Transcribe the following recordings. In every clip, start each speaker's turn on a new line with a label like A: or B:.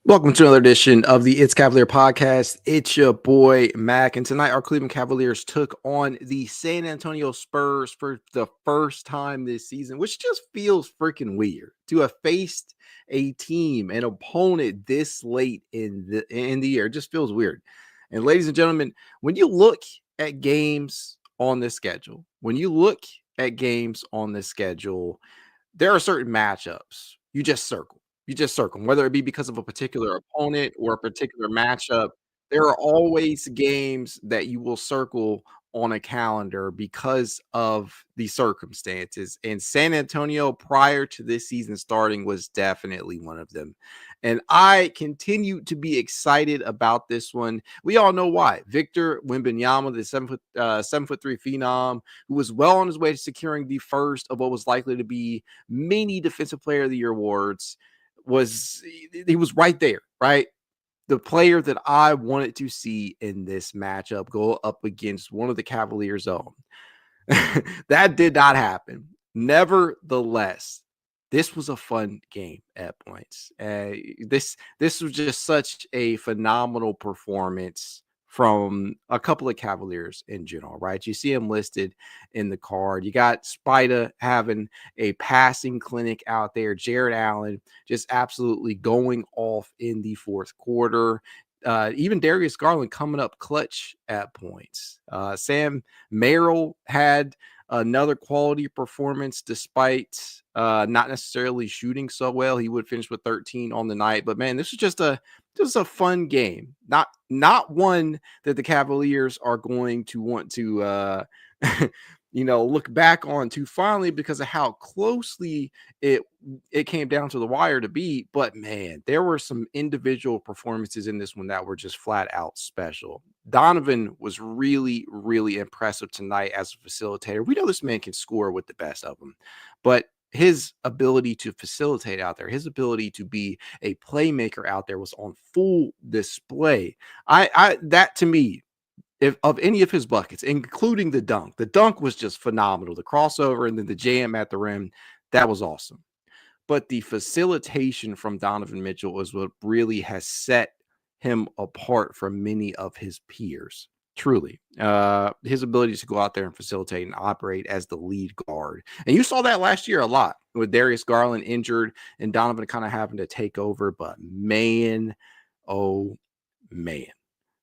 A: Welcome to another edition of the It's Cavalier podcast. It's your boy Mac, and tonight our Cleveland Cavaliers took on the San Antonio Spurs for the first time this season, which just feels freaking weird to have faced a team, an opponent this late in the year. It just feels weird. And ladies and gentlemen, when you look at games on this schedule, there are certain matchups you just circle. You just circle 'em, whether it be because of a particular opponent or a particular matchup. There are always games that you will circle on a calendar because of the circumstances. And San Antonio, prior to this season starting, was definitely one of them. And I continue to be excited about this one. We all know why. Victor Wembanyama, the 7'3" phenom, who was well on his way to securing the first of what was likely to be many Defensive Player of the Year awards, he was right there, right? The player that I wanted to see in this matchup go up against one of the Cavaliers' own. That did not happen. Nevertheless, this was a fun game at points. This was just such a phenomenal performance from a couple of Cavaliers in general, right? You see him listed in the card. You got Spida having a passing clinic out there. Jarrett Allen just absolutely going off in the fourth quarter. Even Darius Garland coming up clutch at points. Sam Merrill had another quality performance despite not necessarily shooting so well. He would finish with 13 on the night, but man, this was a fun game. Not one that the Cavaliers are going to want to look back on too fondly because of how closely it came down to the wire to beat. But man, there were some individual performances in this one that were just flat out special. Donovan was really, really impressive tonight as a facilitator. We know this man can score with the best of them, but his ability to facilitate out there, his ability to be a playmaker out there was on full display. That to me, if of any of his buckets, including the dunk was just phenomenal. The crossover and then the jam at the rim, that was awesome. But the facilitation from Donovan Mitchell is what really has set him apart from many of his peers. Truly, his ability to go out there and facilitate and operate as the lead guard. And you saw that last year a lot with Darius Garland injured and Donovan kind of having to take over. But man, oh man,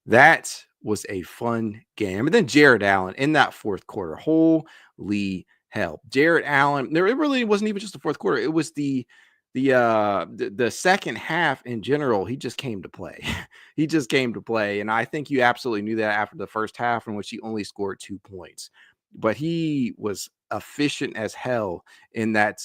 A: that was a fun game. And then Jarrett Allen in that fourth quarter. Holy hell. Jarrett Allen, it really wasn't even just the fourth quarter. It was the second half in general. He just came to play. He just came to play. And I think you absolutely knew that after the first half, in which he only scored 2 points. But he was efficient as hell in that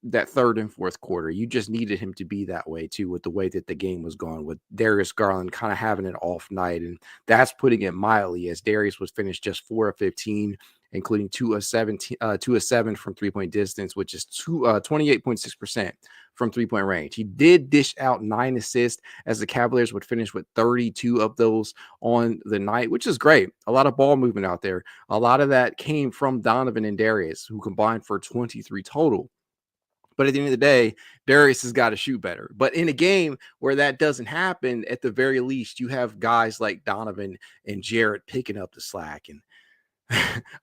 A: that third and fourth quarter. You just needed him to be that way too, with the way that the game was going, with Darius Garland kind of having an off night. And that's putting it mildly, as Darius was finished just 4 of 15, including 2 of 7 from 3-point distance, which is 28.6% from 3-point range. He did dish out 9 assists, as the Cavaliers would finish with 32 of those on the night, which is great. A lot of ball movement out there. A lot of that came from Donovan and Darius, who combined for 23 total. But at the end of the day, Darius has got to shoot better. But in a game where that doesn't happen, at the very least, you have guys like Donovan and Jarrett picking up the slack. And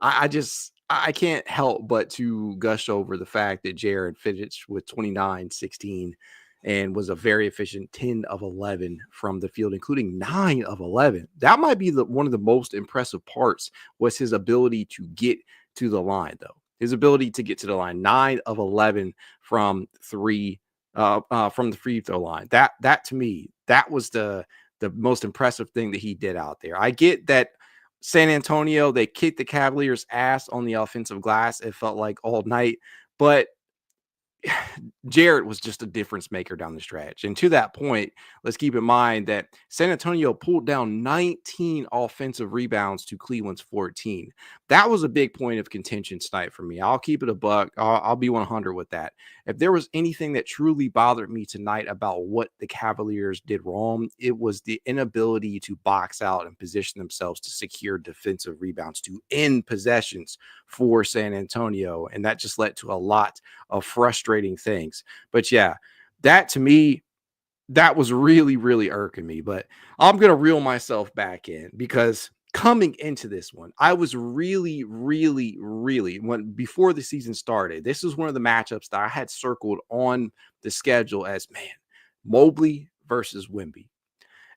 A: I can't help but to gush over the fact that Jarrett finished with 29, 16, and was a very efficient 10 of 11 from the field, including 9 of 11. That might be one of the most impressive parts, was his ability to get to the line, though. His ability to get to the line, 9 of 11 from the free throw line. That to me, that was the most impressive thing that he did out there. I get that San Antonio, they kicked the Cavaliers' ass on the offensive glass, it felt like, all night, but Jarrett was just a difference maker down the stretch. And to that point, let's keep in mind that San Antonio pulled down 19 offensive rebounds to Cleveland's 14. That was a big point of contention tonight for me. I'll keep it a buck. I'll be 100 with that. If there was anything that truly bothered me tonight about what the Cavaliers did wrong, it was the inability to box out and position themselves to secure defensive rebounds, to end possessions for San Antonio. And that just led to a lot of frustrating things. But yeah, that to me That was really, really irking me, but I'm gonna reel myself back in because coming into this one, I was really, really, really when before the season started, this was one of the matchups that I had circled on the schedule as man, Mobley versus Wimby.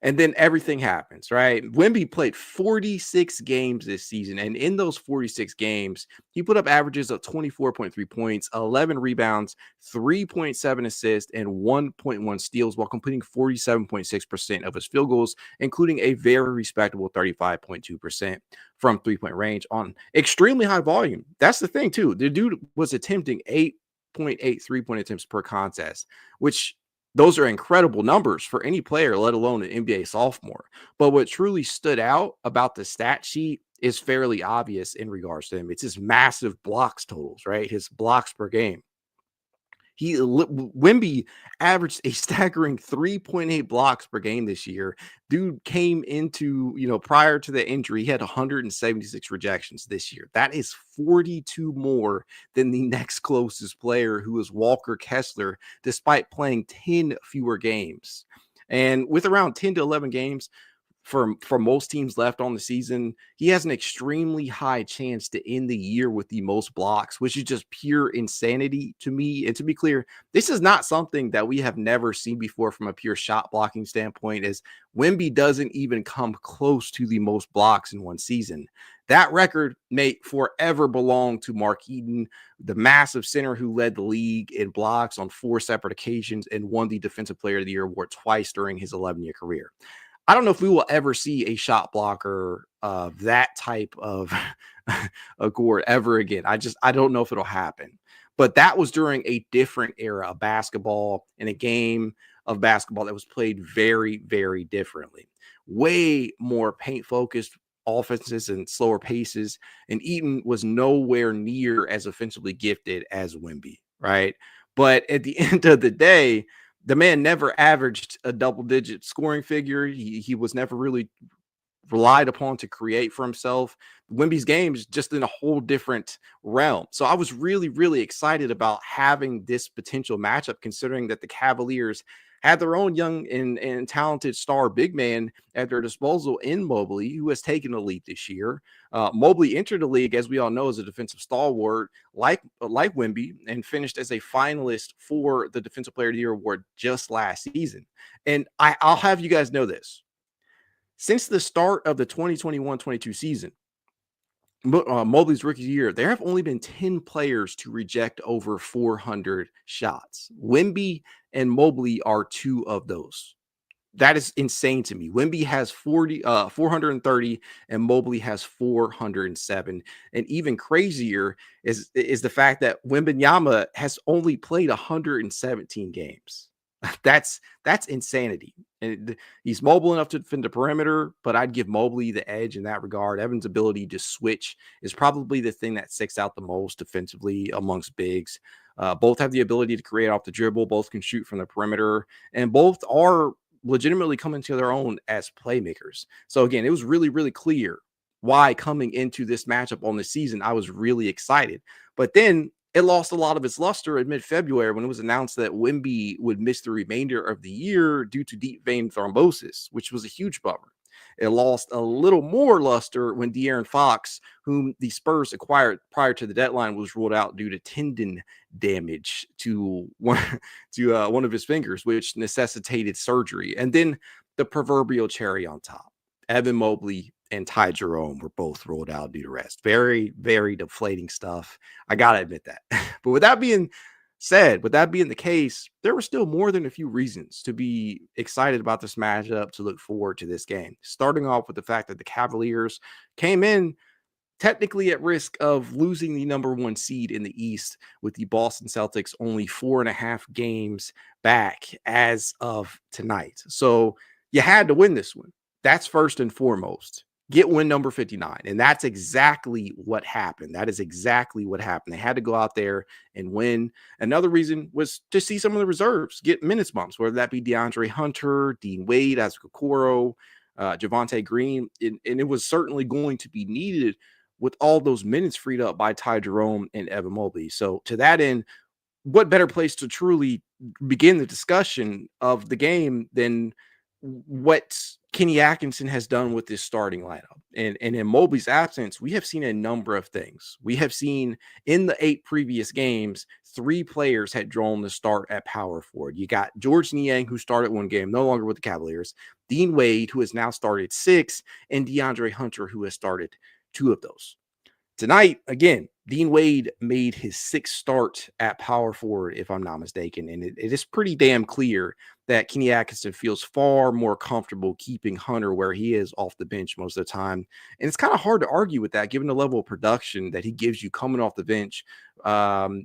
A: And then everything happens, right? Wemby played 46 games this season. And in those 46 games, he put up averages of 24.3 points, 11 rebounds, 3.7 assists, and 1.1 steals while completing 47.6% of his field goals, including a very respectable 35.2% from 3-point range on extremely high volume. That's the thing, too. The dude was attempting 8.8 3-point attempts per contest, which those are incredible numbers for any player, let alone an NBA sophomore. But what truly stood out about the stat sheet is fairly obvious in regards to him. It's his massive blocks totals, right? His blocks per game. Wimby averaged a staggering 3.8 blocks per game this year. Dude came into, prior to the injury, he had 176 rejections this year. That is 42 more than the next closest player, who is Walker Kessler, despite playing 10 fewer games. And with around 10 to 11 games, for most teams left on the season, he has an extremely high chance to end the year with the most blocks, which is just pure insanity to me. And to be clear, this is not something that we have never seen before from a pure shot blocking standpoint, as Wemby doesn't even come close to the most blocks in one season. That record may forever belong to Mark Eaton, the massive center who led the league in blocks on 4 separate occasions and won the Defensive Player of the Year award twice during his 11-year career. I don't know if we will ever see a shot blocker of that type of Okoro ever again. I don't know if it'll happen. But that was during a different era of basketball, and a game of basketball that was played very, very differently. Way more paint focused offenses and slower paces. And Eaton was nowhere near as offensively gifted as Wemby, right? But at the end of the day, the man never averaged a double-digit scoring figure. He was never really relied upon to create for himself. Wemby's game is just in a whole different realm. So I was really, really excited about having this potential matchup, considering that the Cavaliers had their own young and talented star big man at their disposal in Mobley, who has taken the lead this year. Mobley entered the league, as we all know, as a defensive stalwart, like Wemby, and finished as a finalist for the Defensive Player of the Year award just last season. And I'll have you guys know this. Since the start of the 2021-22 season, Mobley's rookie year, there have only been 10 players to reject over 400 shots. Wemby and Mobley are 2 of those. That is insane to me. Wemby has 430 and Mobley has 407. And even crazier is the fact that Wembanyama has only played 117 games. That's insanity. And he's mobile enough to defend the perimeter, but I'd give Mobley the edge in that regard. Evan's ability to switch is probably the thing that sticks out the most defensively amongst bigs. Both have the ability to create off the dribble. Both can shoot from the perimeter, and both are legitimately coming to their own as playmakers. So again, it was really, really clear why coming into this matchup on the season, I was really excited. But then it lost a lot of its luster in mid-February when it was announced that Wemby would miss the remainder of the year due to deep vein thrombosis, which was a huge bummer. It lost a little more luster when De'Aaron Fox, whom the Spurs acquired prior to the deadline, was ruled out due to tendon damage to one of his fingers, which necessitated surgery. And then the proverbial cherry on top. Evan Mobley and Ty Jerome were both ruled out due to rest. Very, very deflating stuff. I got to admit that. But with that being said, with that being the case, there were still more than a few reasons to be excited about this matchup, to look forward to this game. Starting off with the fact that the Cavaliers came in technically at risk of losing the number 1 seed in the East, with the Boston Celtics only 4.5 games back as of tonight. So you had to win this one. That's first and foremost. Get win number 59. And that's exactly what happened. That is exactly what happened. They had to go out there and win. Another reason was to see some of the reserves get minutes bumps, whether that be DeAndre Hunter, Dean Wade, Isaac Okoro, Javonte Green. And it was certainly going to be needed with all those minutes freed up by Ty Jerome and Evan Mobley. So to that end, what better place to truly begin the discussion of the game than what Kenny Atkinson has done with this starting lineup. And in Mobley's absence, we have seen a number of things. We have seen in the 8 previous games, 3 players had drawn the start at power forward. You got George Niang, who started 1 game, no longer with the Cavaliers, Dean Wade, who has now started 6, and DeAndre Hunter, who has started 2 of those. Tonight, again, Dean Wade made his 6th start at power forward, if I'm not mistaken. And it is pretty damn clear that Kenny Atkinson feels far more comfortable keeping Hunter where he is off the bench most of the time. And it's kind of hard to argue with that, given the level of production that he gives you coming off the bench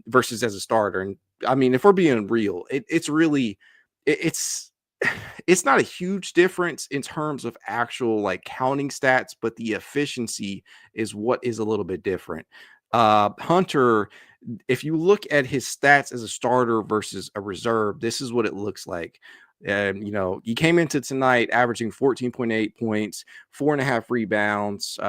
A: versus as a starter. And I mean, if we're being real, it's really, it's it's not a huge difference in terms of actual like counting stats, but the efficiency is what is a little bit different. Hunter, if you look at his stats as a starter versus a reserve, this is what it looks like. You know, he came into tonight averaging 14.8 points, 4.5 rebounds,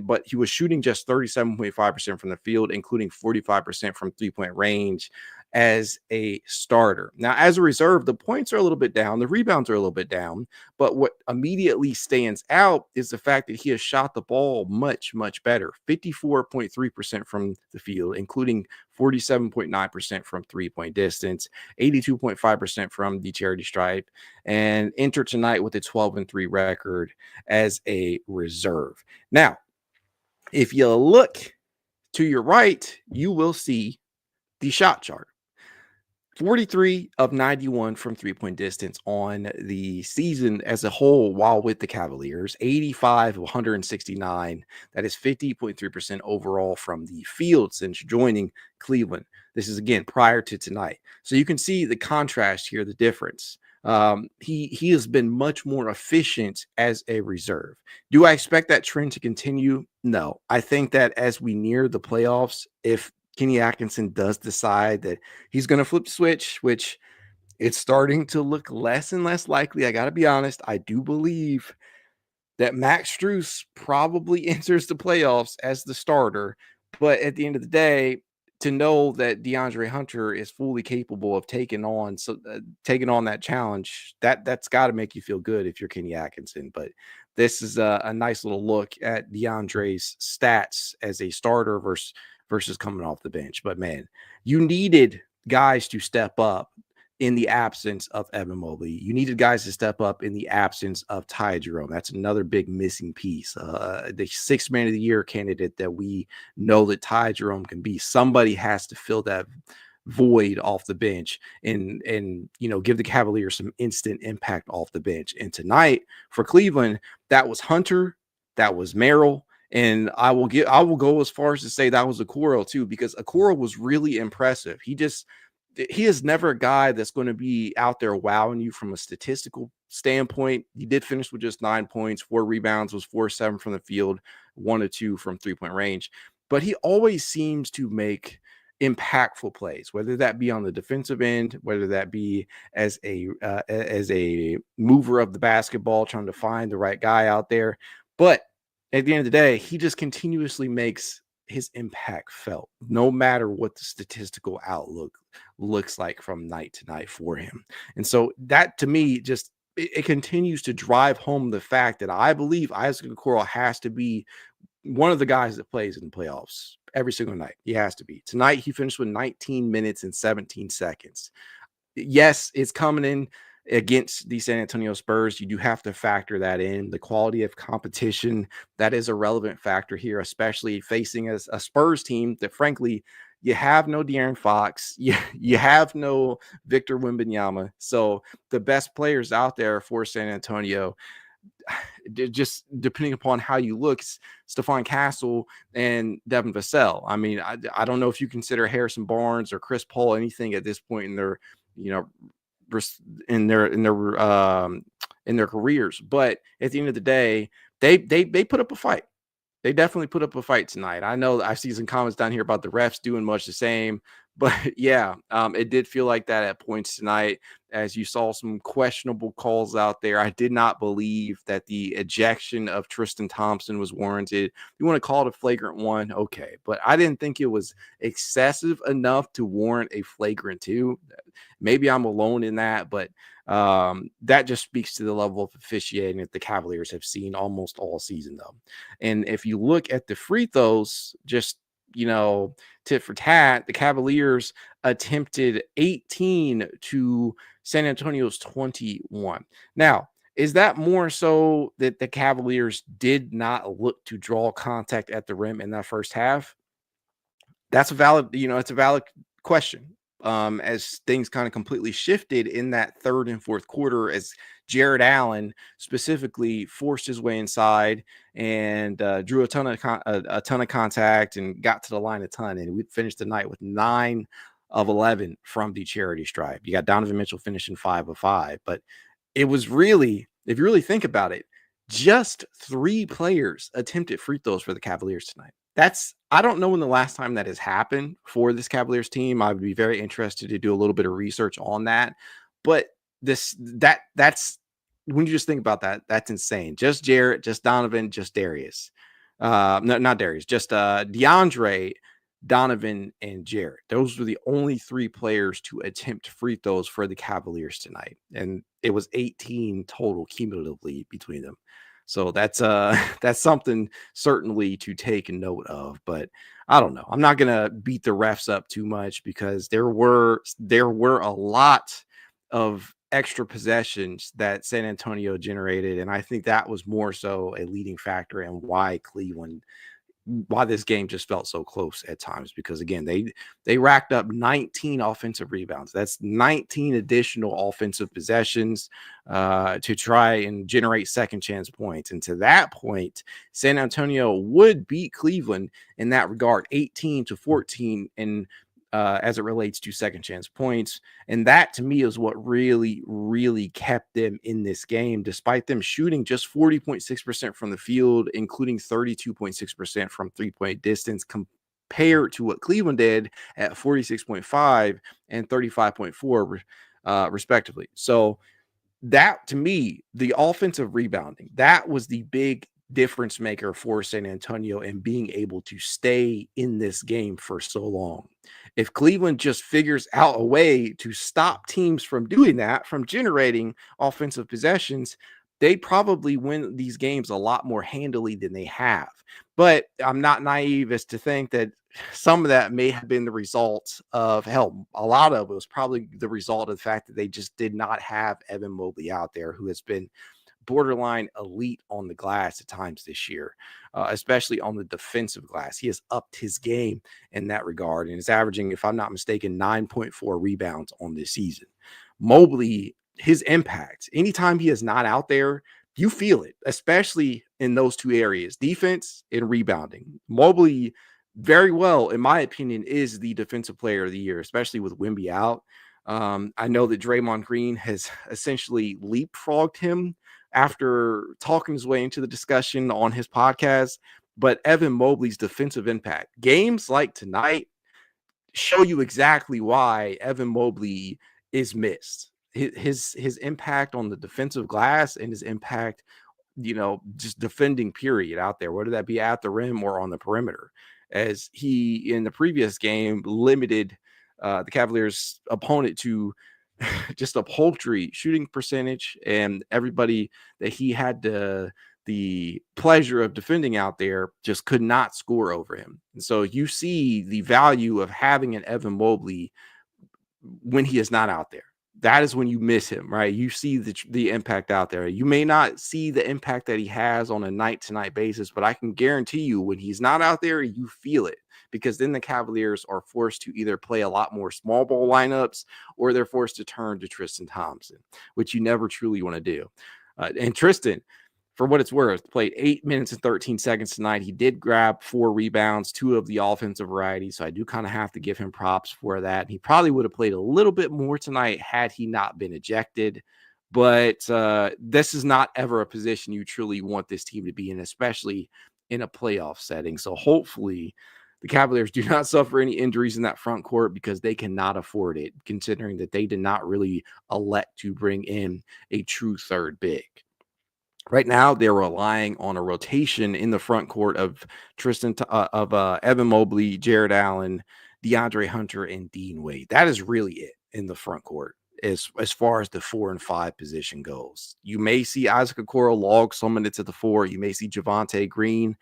A: but he was shooting just 37.5% from the field, including 45% from 3-point range as a starter. Now, as a reserve, the points are a little bit down, the rebounds are a little bit down, but what immediately stands out is the fact that he has shot the ball much, much better. 54.3% from the field, including 47.9% from 3-point distance, 82.5% from the charity stripe, and entered tonight with a 12-3 record as a reserve. Now, if you look to your right, you will see the shot chart. 43 of 91 from 3-point distance on the season as a whole while with the Cavaliers, 85 of 169. That is 50.3% overall from the field since joining Cleveland. This is, again, prior to tonight. So you can see the contrast here, the difference. He has been much more efficient as a reserve. Do I expect that trend to continue? No. I think that as we near the playoffs, if Kenny Atkinson does decide that he's going to flip the switch, which it's starting to look less and less likely. I got to be honest. I do believe that Max Strus probably enters the playoffs as the starter. But at the end of the day, to know that DeAndre Hunter is fully capable of taking on that challenge, that's got to make you feel good if you're Kenny Atkinson. But this is a nice little look at DeAndre's stats as a starter versus coming off the bench. But man, you needed guys to step up in the absence of Evan Mobley. You needed guys to step up in the absence of Ty Jerome. That's another big missing piece. The 6th man of the year candidate that we know that Ty Jerome can be. Somebody has to fill that void off the bench and you know, give the Cavaliers some instant impact off the bench. And tonight for Cleveland, that was Hunter, that was Merrill, and I will go as far as to say that was Okoro too, because Okoro was really impressive. He is never a guy that's going to be out there wowing you from a statistical standpoint. He did finish with just 9 points, 4 rebounds, was 4-7 from the field, 1-2 from 3-point range. But he always seems to make impactful plays, whether that be on the defensive end, whether that be as a mover of the basketball, trying to find the right guy out there. But at the end of the day, he just continuously makes his impact felt, no matter what the statistical outlook looks like from night to night for him. And so that, to me, just it continues to drive home the fact that I believe Isaac Okoro has to be one of the guys that plays in the playoffs every single night. He has to be. Tonight, he finished with 19 minutes and 17 seconds. Yes, it's coming in against the San Antonio Spurs. You do have to factor that in. The quality of competition, that is a relevant factor here, especially facing a Spurs team that, frankly, you have no De'Aaron Fox. You have no Victor Wembanyama. So the best players out there for San Antonio, just depending upon how you look, Stephon Castle and Devin Vassell. I mean, I don't know if you consider Harrison Barnes or Chris Paul anything at this point in their, you know, in their careers, but at the end of the day, they put up a fight. They definitely put up a fight tonight. I know I see some comments down here about the refs doing much the same, But yeah, it did feel like that at points tonight, as you saw some questionable calls out there. I did not believe that the ejection of Tristan Thompson was warranted. You want to call it a flagrant one, okay, but I didn't think it was excessive enough to warrant a flagrant two. Maybe I'm alone in that, but that just speaks to the level of officiating that the Cavaliers have seen almost all season, though. And if you look at the free throws, just tit for tat, the Cavaliers attempted 18 to San Antonio's 21. Now, is that more so that the Cavaliers did not look to draw contact at the rim in that first half? That's a valid, it's a valid question. As things kind of completely shifted in that third and fourth quarter, as Jarrett Allen specifically forced his way inside and drew a ton of contact and got to the line a ton, and we finished the night with 9 of 11 from the charity stripe. You got Donovan Mitchell finishing 5 of 5, but it was really, if you really think about it, just 3 players attempted free throws for the Cavaliers tonight. I don't know when the last time that has happened for this Cavaliers team. I would be very interested to do a little bit of research on that. But that's when you just think about that, that's insane. Just Jarrett, just Donovan, just Darius. No, not Darius, just DeAndre, Donovan, and Jarrett. Those were the only 3 players to attempt free throws for the Cavaliers tonight. And it was 18 total cumulatively between them. So that's that's something certainly to take note of. But I don't know. I'm not gonna beat the refs up too much, because there were a lot of extra possessions that San Antonio generated, and I think that was more so a leading factor in why this game just felt so close at times, because again, they racked up 19 offensive rebounds. That's 19 additional offensive possessions to try and generate second chance points. And to that point, San Antonio would beat Cleveland in that regard, 18-14 in as it relates to second chance points. And that to me is what really, really kept them in this game, despite them shooting just 40.6% from the field, including 32.6% from 3-point distance, compared to what Cleveland did at 46.5 and 35.4, respectively. So that to me, the offensive rebounding, that was the big difference maker for San Antonio and being able to stay in this game for so long. If Cleveland just figures out a way to stop teams from doing that, from generating offensive possessions, they probably win these games a lot more handily than they have. But I'm not naive as to think that some of that may have been the result of, hell, a lot of it was probably the result of the fact that they just did not have Evan Mobley out there, who has been borderline elite on the glass at times this year, especially on the defensive glass. He has upped his game in that regard and is averaging, if I'm not mistaken, 9.4 rebounds on this season. Mobley, his impact, anytime he is not out there, you feel it, especially in those two areas, defense and rebounding. Mobley, very well, in my opinion, is the defensive player of the year, especially with Wemby out. I know that Draymond Green has essentially leapfrogged him after talking his way into the discussion on his podcast. But Evan Mobley's defensive impact, games like tonight, show you exactly why Evan Mobley is missed. His impact on the defensive glass and his impact, just defending period out there, whether that be at the rim or on the perimeter, as he in the previous game limited the Cavaliers' opponent to just a paltry shooting percentage, and everybody that he had the pleasure of defending out there just could not score over him. And so you see the value of having an Evan Mobley when he is not out there. That is when you miss him, right? You see the impact out there. You may not see the impact that he has on a night-to-night basis, but I can guarantee you when he's not out there, you feel it, because then the Cavaliers are forced to either play a lot more small ball lineups or they're forced to turn to Tristan Thompson, which you never truly want to do. And Tristan, for what it's worth, played 8 minutes and 13 seconds tonight. He did grab 4 rebounds, 2 of the offensive variety. So I do kind of have to give him props for that. He probably would have played a little bit more tonight had he not been ejected. But this is not ever a position you truly want this team to be in, especially in a playoff setting. So hopefully The Cavaliers do not suffer any injuries in that front court because they cannot afford it, considering that they did not really elect to bring in a true third big. Right now, they're relying on a rotation in the front court of Evan Mobley, Jarrett Allen, DeAndre Hunter, and Dean Wade. That is really it in the front court as far as the 4 and 5 position goes. You may see Isaac Okoro log some minutes at the 4. You may see Javonte Green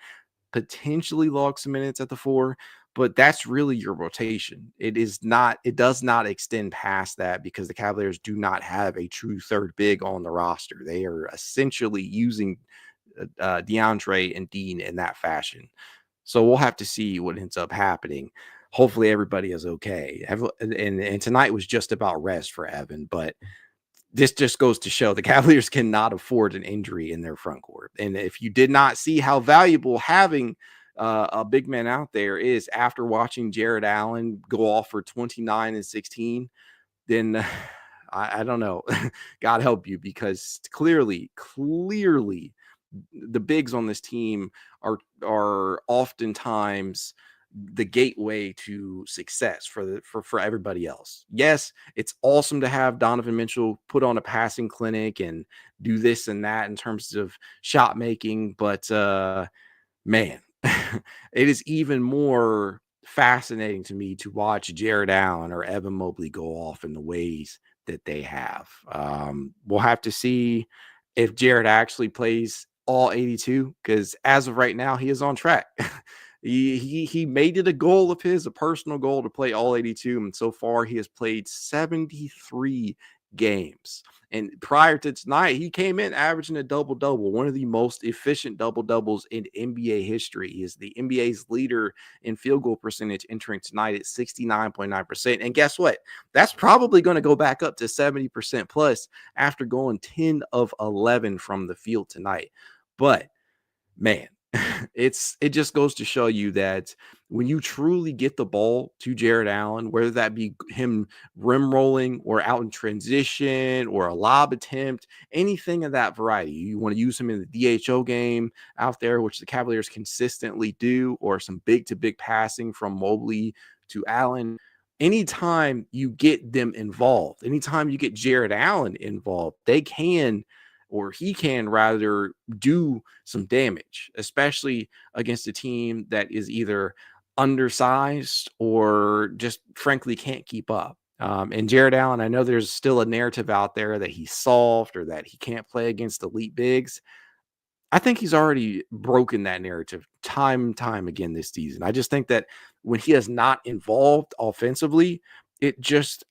A: potentially log some minutes at the 4, but that's really your rotation. It does not extend past that because the Cavaliers do not have a true third big on the roster. They are essentially using DeAndre and Dean in that fashion. So we'll have to see what ends up happening. Hopefully everybody is okay. And tonight was just about rest for Evan, but this just goes to show the Cavaliers cannot afford an injury in their front court. And if you did not see how valuable having a big man out there is after watching Jarrett Allen go off for 29 and 16, then I don't know. God help you, because clearly the bigs on this team are oftentimes the gateway to success for everybody else. Yes, it's awesome to have Donovan Mitchell put on a passing clinic and do this and that in terms of shot making, but man, it is even more fascinating to me to watch Jarrett Allen or Evan Mobley go off in the ways that they have. We'll have to see if Jarrett actually plays all 82, because as of right now, he is on track. He made it a goal of his, a personal goal, to play all 82, and so far he has played 73 games. And prior to tonight, he came in averaging a double-double, one of the most efficient double-doubles in NBA history. He is the NBA's leader in field goal percentage entering tonight at 69.9%. And guess what? That's probably going to go back up to 70% plus after going 10 of 11 from the field tonight. But man, it just goes to show you that when you truly get the ball to Jarrett Allen, whether that be him rim rolling or out in transition or a lob attempt, anything of that variety, you want to use him in the DHO game out there, which the Cavaliers consistently do, or some big to big passing from Mobley to Allen. Anytime you get them involved, anytime you get Jarrett Allen involved, they can, or he can rather, do some damage, especially against a team that is either undersized or just frankly can't keep up. And Jarrett Allen, I know there's still a narrative out there that he's soft or that he can't play against elite bigs. I think he's already broken that narrative time and time again this season. I just think that when he is not involved offensively, it just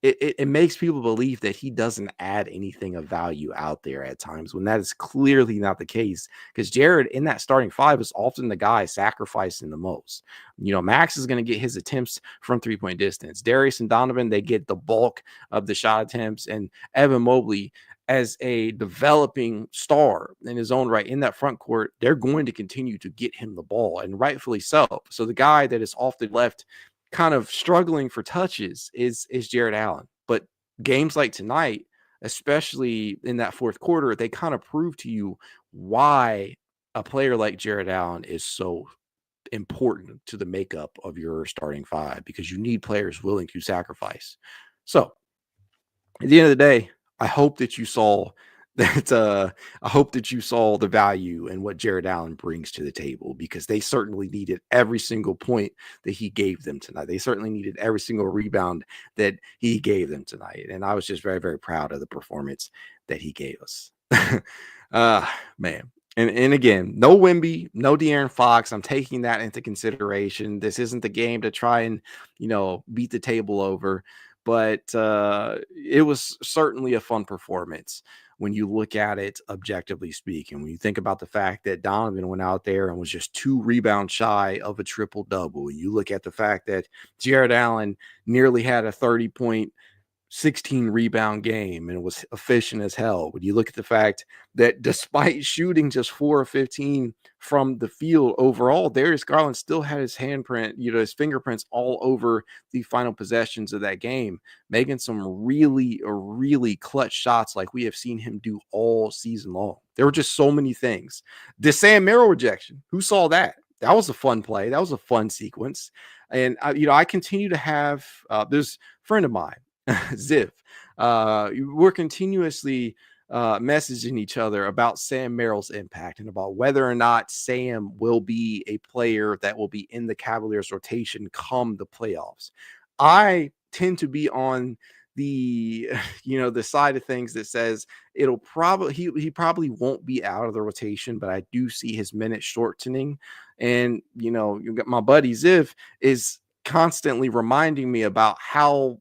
A: it makes people believe that he doesn't add anything of value out there at times, when that is clearly not the case. Because Jared in that starting 5 is often the guy sacrificing the most. Max is going to get his attempts from 3-point distance. Darius and Donovan, they get the bulk of the shot attempts, and Evan Mobley, as a developing star in his own right in that front court, they're going to continue to get him the ball, and rightfully so. So the guy that is often left kind of struggling for touches is Jarrett Allen. But games like tonight, especially in that fourth quarter, they kind of prove to you why a player like Jarrett Allen is so important to the makeup of your starting 5, because you need players willing to sacrifice. So at the end of the day, I hope that you saw the value in what Jarrett Allen brings to the table, because they certainly needed every single point that he gave them tonight. They certainly needed every single rebound that he gave them tonight. And I was just very, very proud of the performance that he gave us. Man. And again, no Wemby, no De'Aaron Fox. I'm taking that into consideration. This isn't the game to try and, beat the table over. But it was certainly a fun performance when you look at it objectively speaking. When you think about the fact that Donovan went out there and was just 2 rebounds shy of a triple-double. You look at the fact that Jarrett Allen nearly had a 30-point, 16 rebound game and was efficient as hell. When you look at the fact that despite shooting just 4 of 15 from the field overall, Darius Garland still had his handprint, his fingerprints all over the final possessions of that game, making some really, really clutch shots like we have seen him do all season long. There were just so many things. The Sam Merrill rejection, who saw that? That was a fun play. That was a fun sequence. And I continue to have there's a friend of mine, Ziv. We're continuously messaging each other about Sam Merrill's impact and about whether or not Sam will be a player that will be in the Cavaliers rotation come the playoffs. I tend to be on the the side of things that says it'll probably he probably won't be out of the rotation, but I do see his minutes shortening. And you got my buddy Ziv is constantly reminding me about how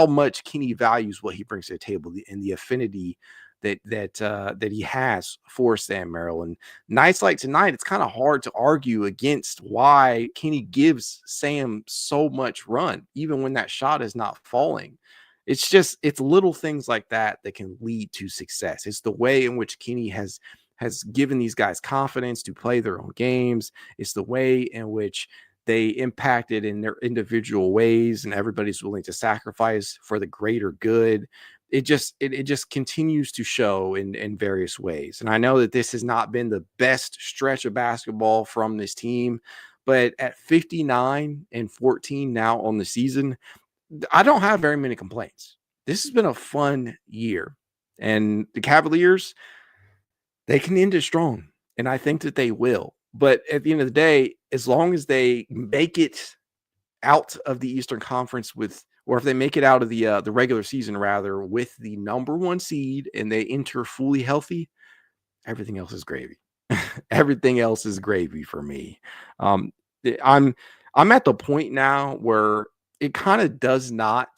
A: much Kenny values what he brings to the table and the affinity that he has for Sam Merrill. And nights like tonight, it's kind of hard to argue against why Kenny gives Sam so much run, even when that shot is not falling. It's little things like that that can lead to success. It's the way in which Kenny has given these guys confidence to play their own games. It's the way in which they impacted in their individual ways, and everybody's willing to sacrifice for the greater good. It just continues to show in various ways. And I know that this has not been the best stretch of basketball from this team, but at 59-14 now on the season, I don't have very many complaints. This has been a fun year, and the Cavaliers, they can end it strong, and I think that they will. But at the end of the day, as long as they make it out of the Eastern Conference or if they make it out of the regular season rather with the number 1 seed and they enter fully healthy, everything else is gravy. Everything else is gravy for me. Um, I'm at the point now where it kind of does not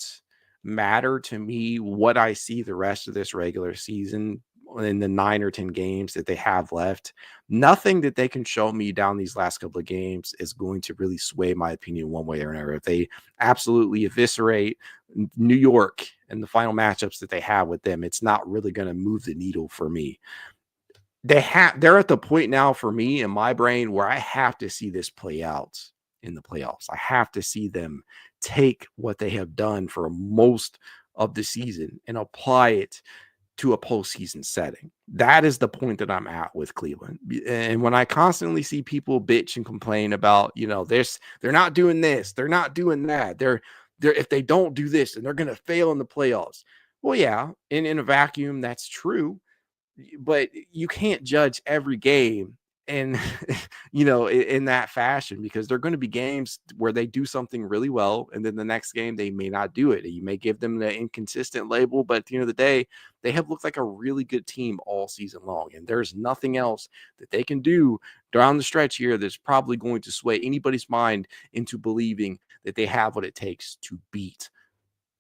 A: matter to me what I see the rest of this regular season in the 9 or 10 games that they have left. Nothing that they can show me down these last couple of games is going to really sway my opinion one way or another. If they absolutely eviscerate New York and the final matchups that they have with them, it's not really going to move the needle for me. They're at the point now for me in my brain where I have to see this play out in the playoffs. I have to see them take what they have done for most of the season and apply it to a postseason setting. That is the point that I'm at with Cleveland. And when I constantly see people bitch and complain about, they're not doing this, they're not doing that, they're if they don't do this, then they're going to fail in the playoffs. Well, yeah, in a vacuum, that's true, but you can't judge every game and in that fashion, because there are going to be games where they do something really well and then the next game they may not do it. You may give them the inconsistent label, but at the end of the day, they have looked like a really good team all season long, and there's nothing else that they can do down the stretch here that's probably going to sway anybody's mind into believing that they have what it takes to beat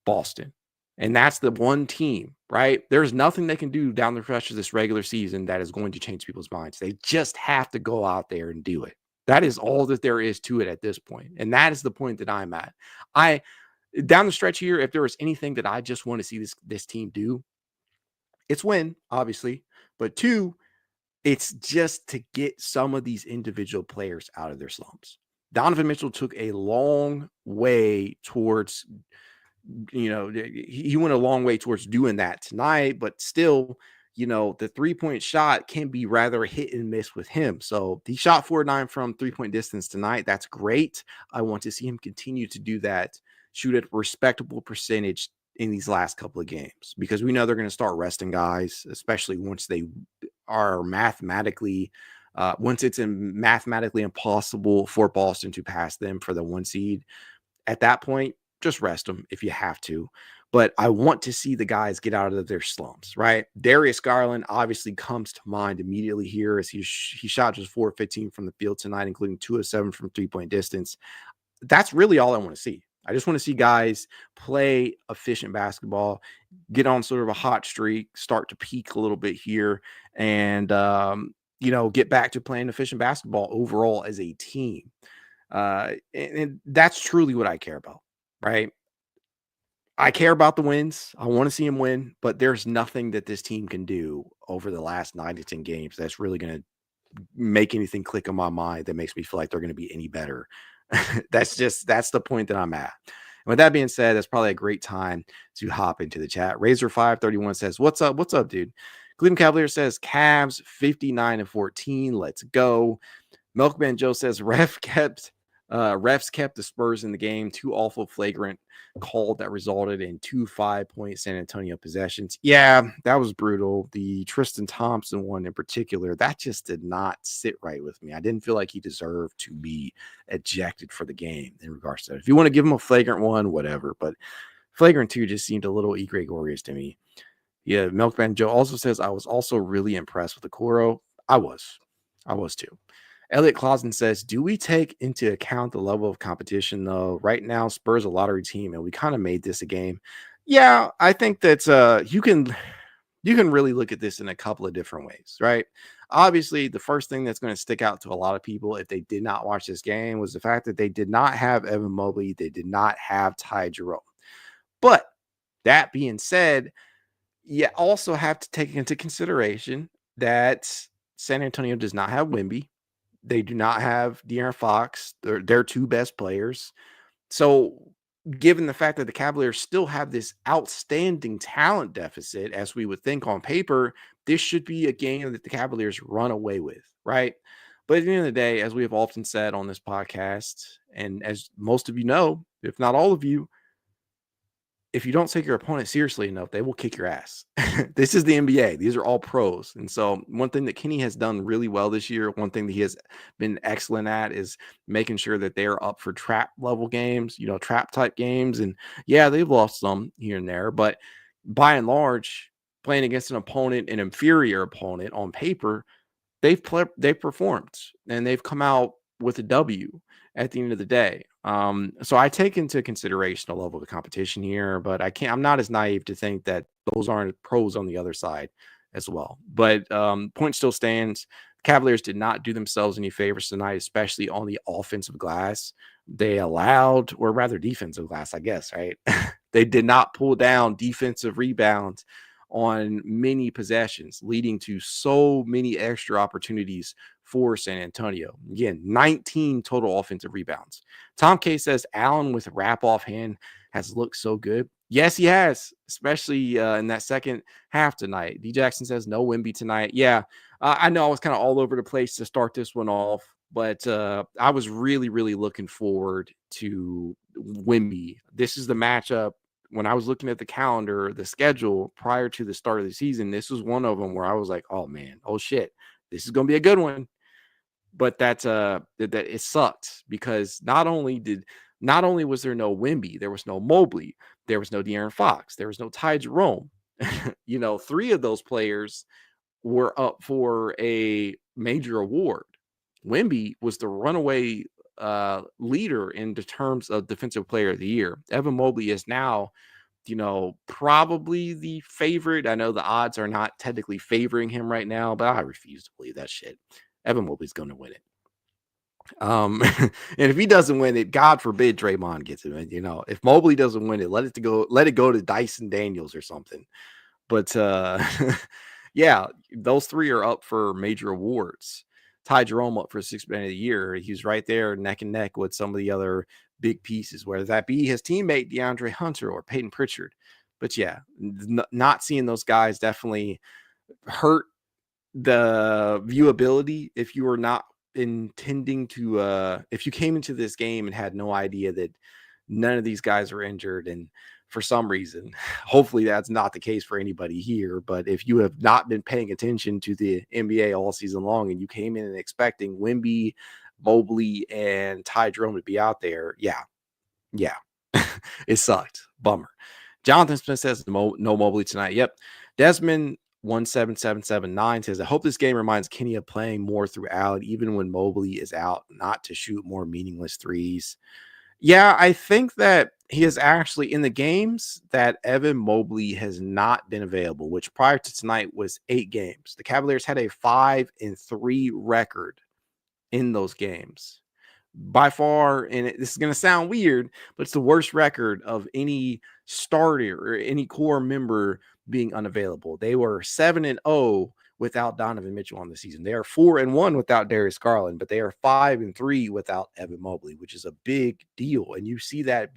A: Boston. And that's the one team, right? There's nothing they can do down the stretch of this regular season that is going to change people's minds. They just have to go out there and do it. That is all that there is to it at this point. And that is the point that I'm at. Down the stretch here, if there was anything that I just want to see this team do, it's win, obviously. But 2, it's just to get some of these individual players out of their slumps. Donovan Mitchell took a long way towards he went a long way towards doing that tonight, but still, the 3-point shot can be rather hit and miss with him. So he shot 4-9 from 3-point distance tonight. That's great. I want to see him continue to do that, shoot at a respectable percentage in these last couple of games, because we know they're going to start resting guys, especially once they are mathematically once it's mathematically impossible for Boston to pass them for the 1 seed. At that point, just rest them if you have to. But I want to see the guys get out of their slumps, right? Darius Garland obviously comes to mind immediately here, as he shot just 4-15 from the field tonight, including 2 of 7 from 3-point distance. That's really all I want to see. I just want to see guys play efficient basketball, get on sort of a hot streak, start to peak a little bit here, and get back to playing efficient basketball overall as a team. And that's truly what I care about. Right. I care about the wins. I want to see him win, but there's nothing that this team can do over the last 9 to 10 games that's really going to make anything click in my mind that makes me feel like they're going to be any better. That's the point that I'm at. And with that being said, that's probably a great time to hop into the chat. Razor531 says, what's up? What's up, dude? Cleveland Cavaliers says Cavs 59-14. Let's go. Milkman Joe says refs kept the Spurs in the game. Two awful flagrant call that resulted in two 5-point San Antonio possessions. Yeah, that was brutal. The Tristan Thompson one in particular, that just did not sit right with me. I didn't feel like he deserved to be ejected for the game in regards to that. If you want to give him a flagrant one, whatever, but flagrant two just seemed a little egregious to me. Yeah, Milkman Joe also says, I was also really impressed with Okoro. I was. I was too. Elliot Clausen says, do we take into account the level of competition, though? Right now, Spurs a lottery team, and we kind of made this a game. Yeah, I think that you can really look at this in a couple of different ways, right? Obviously, the first thing that's going to stick out to a lot of people if they did not watch this game was the fact that they did not have Evan Mobley, they did not have Ty Jerome. But that being said, you also have to take into consideration that San Antonio does not have Wemby. They do not have De'Aaron Fox. They're their two best players. So, given the fact that the Cavaliers still have this outstanding talent deficit, as we would think on paper, this should be a game that the Cavaliers run away with, right? But at the end of the day, as we have often said on this podcast, and as most of you know, if not all of you, if you don't take your opponent seriously enough, they will kick your ass. This is the NBA. These are all pros. And so, one thing that Kenny has done really well this year, one thing that he has been excellent at is making sure that they are up for trap level games, trap type games. And yeah, they've lost some here and there, but by and large, playing against an inferior opponent on paper, they've performed and they've come out with a W at the end of the day. So I take into consideration the level of the competition here, but I'm not as naive to think that those aren't pros on the other side as well. But point still stands. Cavaliers did not do themselves any favors tonight, especially on the offensive glass. They allowed, or rather defensive glass, I guess, right? They did not pull down defensive rebounds on many possessions, leading to so many extra opportunities for San Antonio. Again, 19 total offensive rebounds. Tom K says Allen with wrap off hand has looked so good. Yes, he has, especially in that second half tonight. D Jackson says no Wemby tonight. Yeah, I know I was kind of all over the place to start this one off, but I was really, really looking forward to Wemby. This is the matchup. When I was looking at the calendar, the schedule prior to the start of the season, this was one of them where I was like, oh man, oh shit, this is going to be a good one. But that it sucked because not only was there no Wemby, there was no Mobley, there was no De'Aaron Fox, there was no Ty Jerome. Three of those players were up for a major award. Wemby was the runaway leader in the terms of defensive player of the year. Evan Mobley is now, probably the favorite. I know the odds are not technically favoring him right now, but I refuse to believe that shit. Evan Mobley's going to win it. And if he doesn't win it, God forbid Draymond gets it. If Mobley doesn't win it, let it go to Dyson Daniels or something. But yeah, those three are up for major awards. Ty Jerome up for Sixth Man of the Year. He's right there neck and neck with some of the other big pieces, whether that be his teammate DeAndre Hunter or Peyton Pritchard. But yeah, not seeing those guys definitely hurt the viewability if you were not intending to if you came into this game and had no idea that none of these guys are injured, and for some reason, hopefully that's not the case for anybody here, but if you have not been paying attention to the NBA all season long and you came in and expecting Wemby, Mobley, and Ty Jerome to be out there, yeah, it sucked. Bummer. Jonathan Smith says no Mobley tonight. Yep. Desmond 17779 says, I hope this game reminds Kenny of playing more throughout, even when Mobley is out, not to shoot more meaningless threes. Yeah, I think that he is actually in the games that Evan Mobley has not been available, which prior to tonight was 8 games. The Cavaliers had a 5-3 record in those games. By far, and this is going to sound weird, but it's the worst record of any starter or any core member being unavailable. They were 7-0 without Donovan Mitchell on the season. They are 4-1 without Darius Garland, but they are 5-3 without Evan Mobley, which is a big deal. And you see that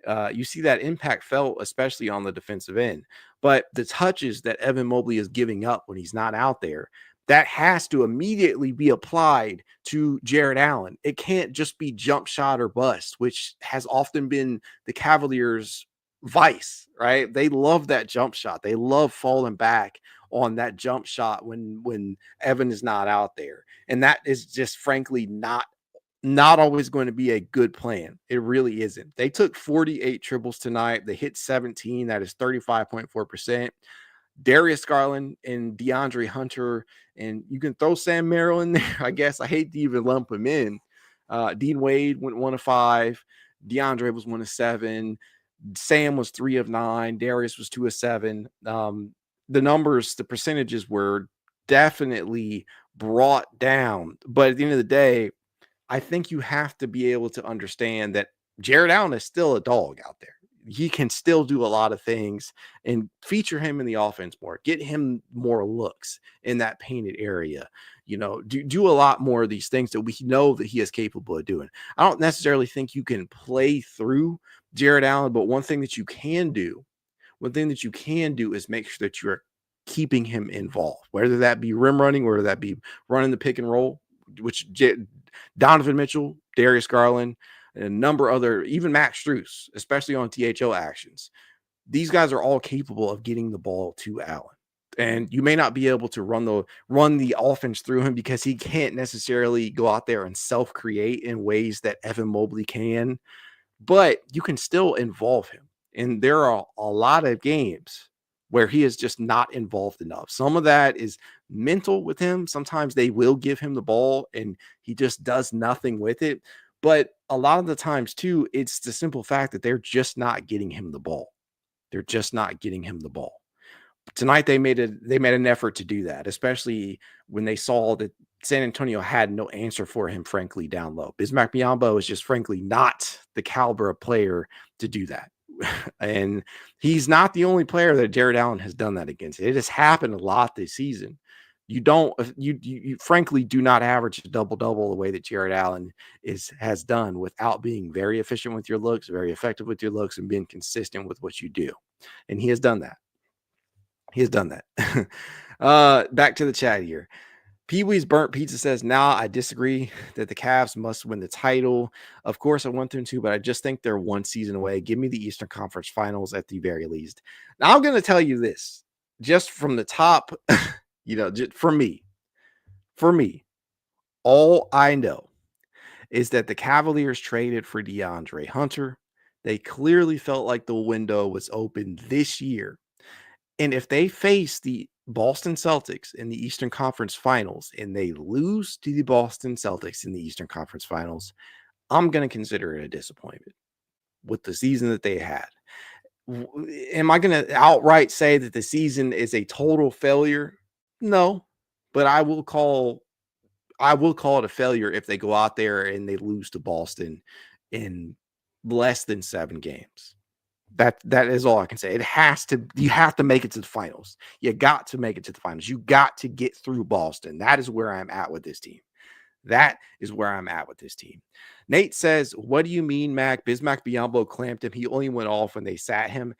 A: impact felt, especially on the defensive end. But the touches that Evan Mobley is giving up when he's not out there, that has to immediately be applied to Jarrett Allen. It can't just be jump shot or bust, which has often been the Cavaliers' vice, right? They love that jump shot. They love falling back on that jump shot when Evan is not out there. And that is just frankly not always going to be a good plan. It really isn't. They took 48 triples tonight. They hit 17. That is 35.4%. Darius Garland and DeAndre Hunter, and you can throw Sam Merrill in there. I guess I hate to even lump him in. Dean Wade went 1 of 5. DeAndre was 1 of 7. Sam was 3 of 9. Darius was 2 of 7. The numbers, the percentages were definitely brought down. But at the end of the day, I think you have to be able to understand that Jarrett Allen is still a dog out there. He can still do a lot of things, and feature him in the offense more, get him more looks in that painted area, do a lot more of these things that we know that he is capable of doing. I don't necessarily think you can play through Jarrett Allen, but one thing that you can do is make sure that you're keeping him involved, whether that be rim running, whether that be running the pick and roll, which Donovan Mitchell, Darius Garland, and a number of other, even Max Strus, especially on THO actions. These guys are all capable of getting the ball to Allen. And you may not be able to run the offense through him because he can't necessarily go out there and self-create in ways that Evan Mobley can, but you can still involve him. And there are a lot of games where he is just not involved enough. Some of that is mental with him. Sometimes they will give him the ball and he just does nothing with it. But a lot of the times too, it's the simple fact that they're just not getting him the ball. They're just not getting him the ball. Tonight they made an effort to do that, especially when they saw that San Antonio had no answer for him, frankly, down low. Bismack Biyombo is just frankly not the caliber of player to do that. And he's not the only player that Jarrett Allen has done that against. It has happened a lot this season. You frankly do not average a double-double the way that Jarrett Allen has done without being very efficient with your looks, very effective with your looks, and being consistent with what you do. And he has done that. Back to the chat here. Pee-wee's Burnt Pizza says, nah, I disagree that the Cavs must win the title. Of course, I want them to, but I just think they're one season away. Give me the Eastern Conference Finals at the very least. Now, I'm going to tell you this, just from the top, just for me, all I know is that the Cavaliers traded for DeAndre Hunter. They clearly felt like the window was open this year. And if they face the Boston Celtics in the Eastern Conference Finals and they lose to the Boston Celtics in the Eastern Conference Finals, I'm going to consider it a disappointment with the season that they had. Am I going to outright say that the season is a total failure? No, but I will call it a failure if they go out there and they lose to Boston in less than 7 games. That is all I can say. You have to make it to the finals. You got to make it to the finals. You got to get through Boston. That is where I'm at with this team. Nate says, what do you mean, Mac? Bismack Biyombo clamped him. He only went off when they sat him.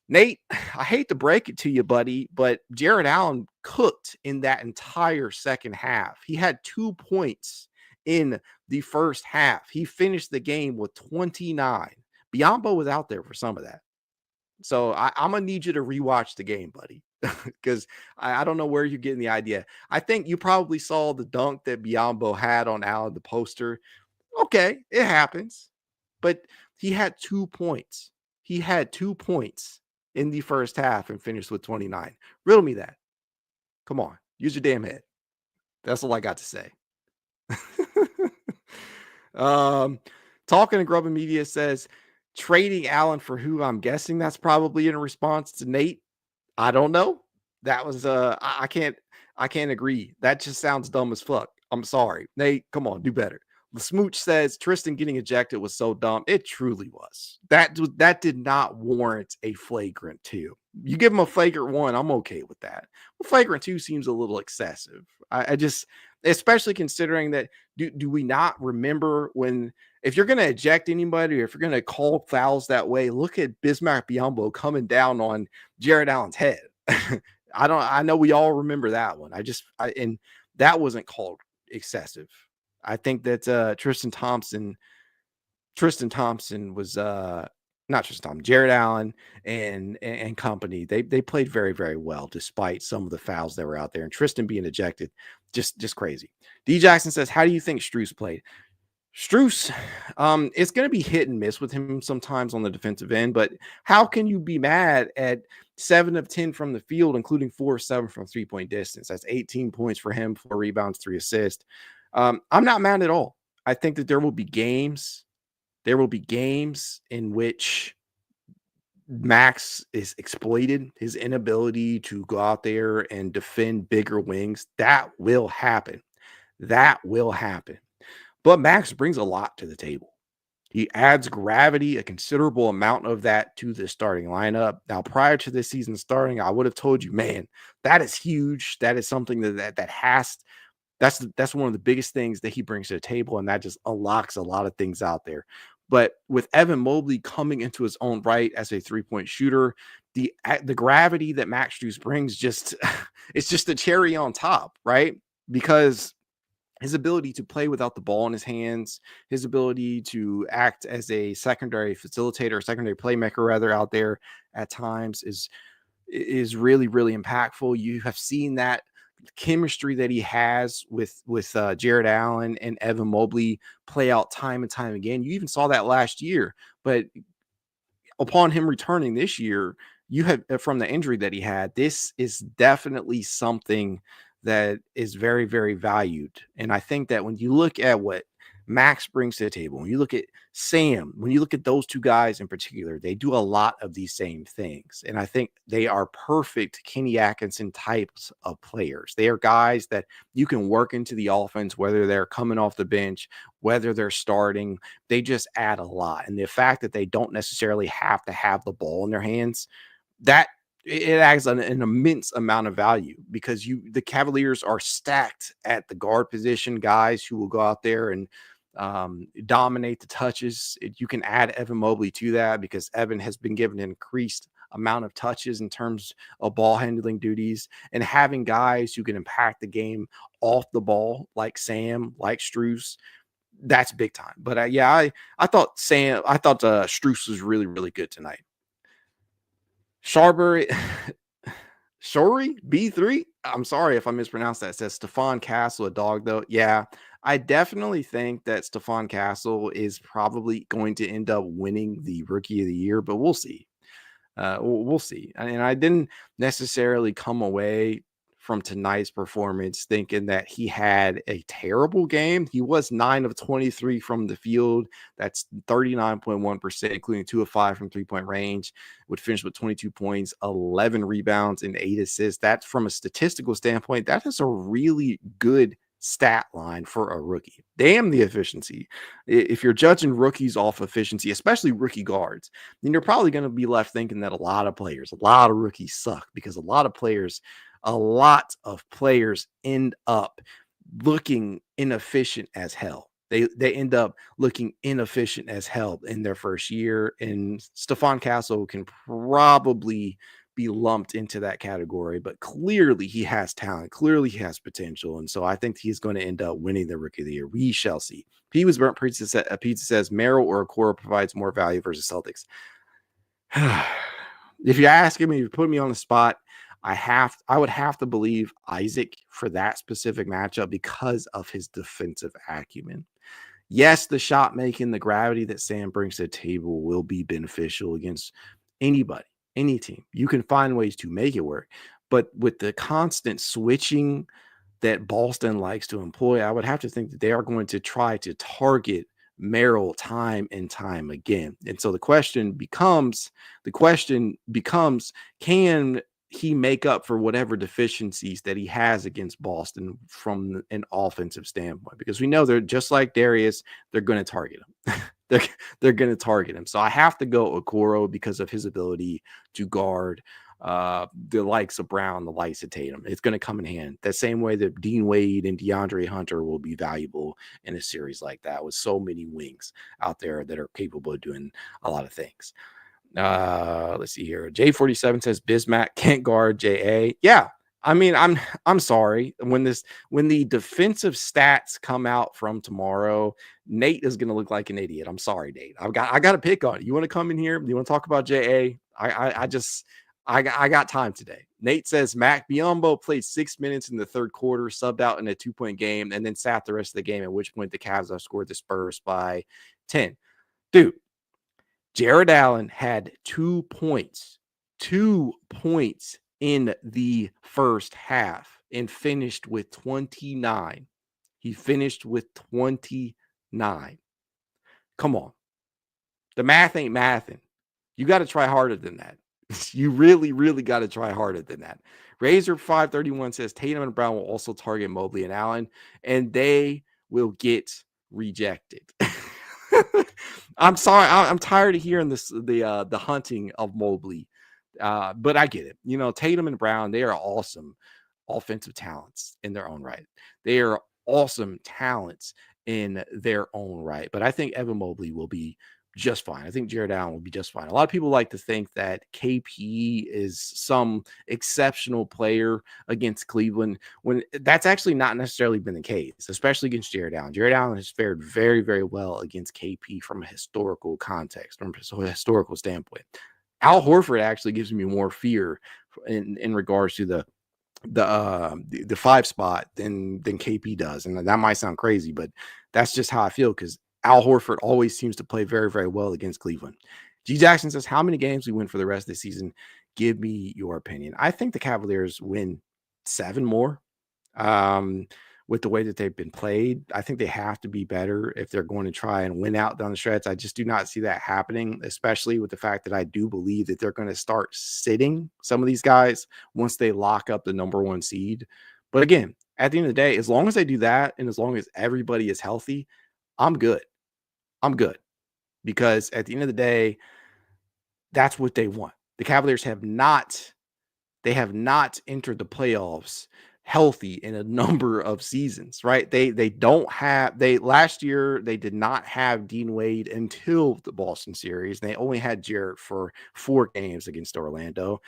A: Nate, I hate to break it to you, buddy, but Jarrett Allen cooked in that entire second half. He had 2 points in the first half. He finished the game with 29. Biyombo was out there for some of that. So I'm going to need you to rewatch the game, buddy, because I don't know where you're getting the idea. I think you probably saw the dunk that Biyombo had on Allen, the poster. Okay, it happens. But he had 2 points. He had 2 points in the first half and finished with 29. Riddle me that. Come on. Use your damn head. That's all I got to say. Talking to Grubbin Media says, trading Allen for who? I'm guessing that's probably in response to Nate. I don't know. That was I can't agree. That just sounds dumb as fuck. I'm sorry. Nate, come on, do better. The Smooch says Tristan getting ejected was so dumb. It truly was. That did not warrant a flagrant 2. You give him a flagrant 1, I'm okay with that. Well, flagrant 2 seems a little excessive. I just, especially considering that, do we not remember when, if you're going to eject anybody or if you're going to call fouls that way, look at Bismack Biyombo coming down on Jarrett Allen's head. I know we all remember that one. And that wasn't called excessive. I think that Tristan Thompson was not Tristan Thompson, Jarrett Allen and company. They played very, very well despite some of the fouls that were out there. And Tristan being ejected, just crazy. D Jackson says, how do you think Strus played? Strus, it's going to be hit and miss with him sometimes on the defensive end, but how can you be mad at 7 of 10 from the field, including 4 of 7 from 3-point distance? That's 18 points for him, 4 rebounds, 3 assists. I'm not mad at all. I think that there will be games in which Max is exploited, his inability to go out there and defend bigger wings. That will happen. But Max brings a lot to the table. He adds gravity, a considerable amount of that to the starting lineup. Now, prior to this season starting, I would have told you, man, that is huge. That is something that's one of the biggest things that he brings to the table, and that just unlocks a lot of things out there. But with Evan Mobley coming into his own right as a 3-point shooter, the gravity that Max Strus brings it's just a cherry on top, right? Because his ability to play without the ball in his hands, his ability to act as a secondary facilitator, secondary playmaker rather out there at times is really, really impactful. You have seen that chemistry that he has with Jarrett Allen and Evan Mobley play out time and time again. You even saw that last year, but upon him returning this year, you have from the injury that he had, this is definitely something that is very, very valued. And I think that when you look at what Max brings to the table, when you look at Sam, when you look at those two guys in particular, they do a lot of these same things. And I think they are perfect Kenny Atkinson types of players. They are guys that you can work into the offense, whether they're coming off the bench, whether they're starting, they just add a lot. And the fact that they don't necessarily have to have the ball in their hands, that it adds an immense amount of value because the Cavaliers are stacked at the guard position, guys who will go out there and dominate the touches. You can add Evan Mobley to that because Evan has been given an increased amount of touches in terms of ball handling duties, and having guys who can impact the game off the ball like Sam, like Strus, that's big time. But I thought Strus was really, really good tonight. Sharbury, Shori B3. I'm sorry if I mispronounced that. It says Stephon Castle, a dog though. Yeah, I definitely think that Stephon Castle is probably going to end up winning the Rookie of the Year, but we'll see. We'll see. And I didn't necessarily come away from tonight's performance thinking that he had a terrible game. He was 9 of 23 from the field. That's 39.1%, including 2 of 5 from 3-point range. Would finish with 22 points, 11 rebounds, and 8 assists. That's from a statistical standpoint. That is a really good stat line for a rookie. Damn the efficiency. If you're judging rookies off efficiency, especially rookie guards, then you're probably going to be left thinking that a lot of rookies suck because a lot of players end up looking inefficient as hell. They end up looking inefficient as hell in their first year. And Stephon Castle can probably be lumped into that category, but clearly he has talent. Clearly he has potential. And so I think he's going to end up winning the Rookie of the Year. We shall see. P was burnt pizza says Merrill or Okoro provides more value versus Celtics. If you're asking me, you put me on the spot, I would have to believe Isaac for that specific matchup because of his defensive acumen. Yes, the shot making, the gravity that Sam brings to the table will be beneficial against anybody, any team. You can find ways to make it work. But with the constant switching that Boston likes to employ, I would have to think that they are going to try to target Merrill time and time again. And so the question becomes, can he make up for whatever deficiencies that he has against Boston from an offensive standpoint? Because we know they're just like Darius, they're going to target him. they're going to target him. So I have to go Okoro because of his ability to guard the likes of Brown, the likes of Tatum. It's going to come in hand. The same way that Dean Wade and DeAndre Hunter will be valuable in a series like that with so many wings out there that are capable of doing a lot of things. Let's see here. J47 says Bismack can't guard JA. Yeah. I mean, I'm sorry. When the defensive stats come out from tomorrow, Nate is gonna look like an idiot. I'm sorry, Nate. I got to pick on it. You want to come in here? You want to talk about JA? I got time today. Nate says Mac Biyombo played 6 minutes in the third quarter, subbed out in a 2-point game, and then sat the rest of the game, at which point the Cavs outscored the Spurs by 10. Dude, Jarrett Allen had 2 points, 2 points in the first half and finished with 29. He finished with 29. Come on. The math ain't mathing. You got to try harder than that. You really, really got to try harder than that. Razor 531 says Tatum and Brown will also target Mobley and Allen, and they will get rejected. I'm sorry. I'm tired of hearing the hunting of Mobley, but I get it. You know, Tatum and Brown, they are awesome offensive talents in their own right. They are awesome talents in their own right. But I think Evan Mobley will be just fine. I think Jarrett Allen will be just fine. A lot of people like to think that KP is some exceptional player against Cleveland, when that's actually not necessarily been the case, especially against Jarrett Allen. Jarrett Allen has fared very, very well against KP from a historical context, from a historical standpoint. Al Horford actually gives me more fear in regards to the 5 spot than KP does. And that might sound crazy, but that's just how I feel, because Al Horford always seems to play very, very well against Cleveland. G Jackson says, how many games we win for the rest of the season? Give me your opinion. I think the Cavaliers win 7 more. With the way that they've been played, I think they have to be better if they're going to try and win out down the stretch. I just do not see that happening, especially with the fact that I do believe that they're going to start sitting some of these guys once they lock up the number 1 seed. But again, at the end of the day, as long as they do that, and as long as everybody is healthy, I'm good. I'm good, because at the end of the day, that's what they want. The Cavaliers have not entered the playoffs healthy in a number of seasons, right? They don't have, last year they did not have Dean Wade until the Boston series. They only had Jarrett for 4 games against Orlando.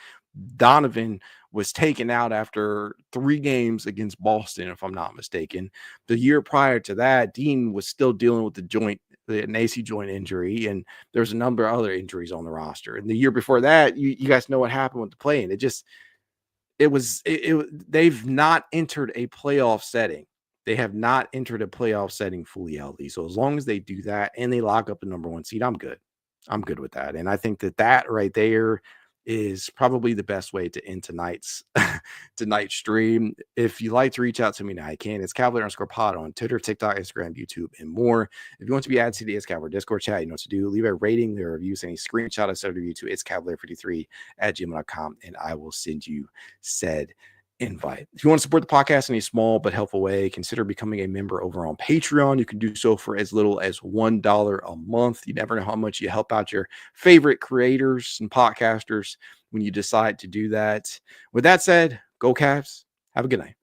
A: Donovan was taken out after 3 games against Boston, if I'm not mistaken. The year prior to that, Dean was still dealing with an AC joint injury, and there's a number of other injuries on the roster. And the year before that, you guys know what happened with the play-in. They've not entered a playoff setting. They have not entered a playoff setting fully healthy. So as long as they do that and they lock up the number 1 seed, I'm good. I'm good with that. And I think that right there is probably the best way to end tonight's stream. If you'd like to reach out to me now, I can. It's Cavalier_pod on Twitter, TikTok, Instagram, YouTube, and more. If you want to be added to the It's Cavalier Discord chat, you know what to do. Leave a rating, leave a review, send a screenshot of said review to It's Cavalier53@gmail.com, and I will send you said invite. If you want to support the podcast in a small but helpful way, consider becoming a member over on Patreon. You can do so for as little as $1 a month. You never know how much you help out your favorite creators and podcasters when you decide to do that. With that said, go Cavs. Have a good night.